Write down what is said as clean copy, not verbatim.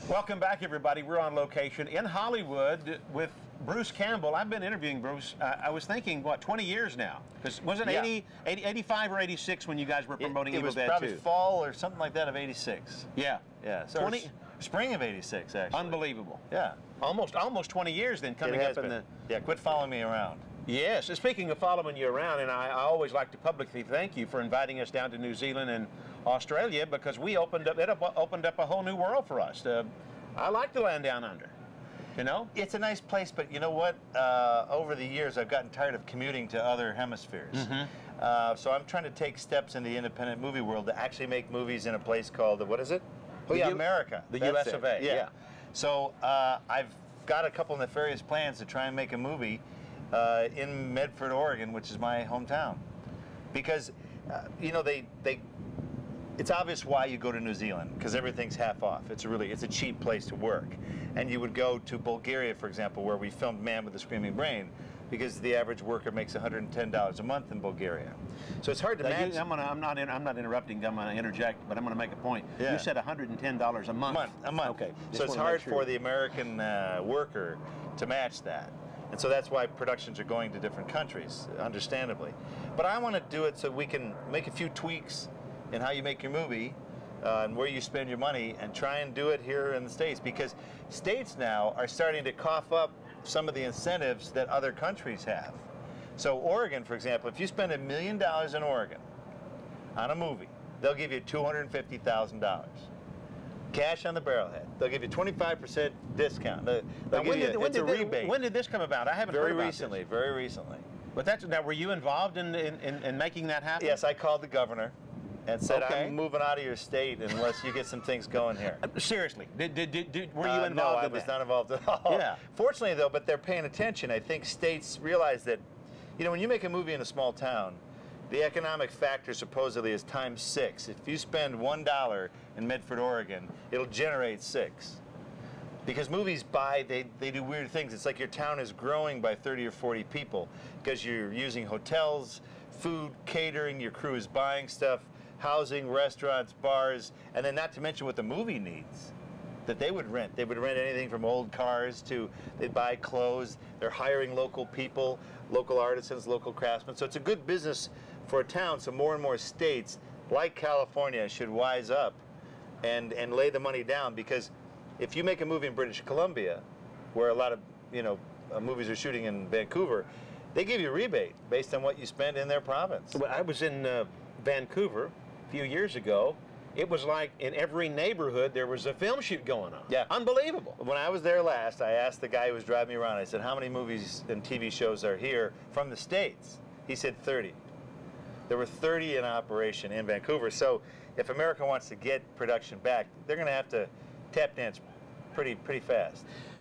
Welcome back, everybody. We're on location in Hollywood with Bruce Campbell. I've been interviewing Bruce, I was thinking, what, 20 years now? Because wasn't it 85 or 86 when you guys were promoting Evil Dead 2? It was probably fall or something like that of 86. Yeah. Yeah. So spring of 86, actually. Unbelievable. Yeah. Almost 20 years then coming up in the... Yeah, quit following me around. Yes, speaking of following you around, and I always like to publicly thank you for inviting us down to New Zealand and Australia, because it opened up a whole new world for us. I like the land down under, you know? It's a nice place, but you know what? Over the years, I've gotten tired of commuting to other hemispheres. So I'm trying to take steps in the independent movie world to actually make movies in a place called, what is it? Oh yeah, America. The US of A. Yeah. So I've got a couple nefarious plans to try and make a movie in Medford, Oregon, which is my hometown. Because, you know, it's obvious why you go to New Zealand, because everything's half off. It's a cheap place to work. And you would go to Bulgaria, for example, where we filmed Man with the Screaming Brain, because the average worker makes $110 a month in Bulgaria. So it's hard to imagine. I'm not interrupting, I'm going to interject, but I'm going to make a point. Yeah. You said $110 a month. A month. Okay. So it's hard for the American worker to match that. And so that's why productions are going to different countries, understandably. But I want to do it so we can make a few tweaks in how you make your movie and where you spend your money, and try and do it here in the States, because states now are starting to cough up some of the incentives that other countries have. So Oregon, for example, if you spend $1 million in Oregon on a movie, they'll give you $250,000. Cash on the barrelhead. They'll give you 25% discount. It's a rebate. When did this come about? I haven't heard about this. Very recently. But now, were you involved in making that happen? Yes, I called the governor and said, I'm moving out of your state unless you get some things going here. Seriously, were you involved? No, I was not involved at all. Yeah. Fortunately, though, but they're paying attention. I think states realize that, you know, when you make a movie in a small town, the economic factor supposedly is ×6. If you spend $1 in Medford, Oregon, it'll generate 6. Because movies they do weird things. It's like your town is growing by 30 or 40 people because you're using hotels, food, catering, your crew is buying stuff, housing, restaurants, bars, and then not to mention what the movie needs that they would rent. They would rent anything from old cars to, they'd buy clothes. They're hiring local people, local artisans, local craftsmen. So it's a good business for a town. So more and more states, like California, should wise up and lay the money down, because if you make a movie in British Columbia, where a lot of, you know, movies are shooting in Vancouver, they give you a rebate based on what you spend in their province. Well, I was in Vancouver a few years ago. It was like in every neighborhood there was a film shoot going on. Yeah. Unbelievable. When I was there last, I asked the guy who was driving me around, I said, how many movies and TV shows are here from the States? He said 30. There were 30 in operation in Vancouver. So if America wants to get production back, they're going to have to tap dance pretty fast.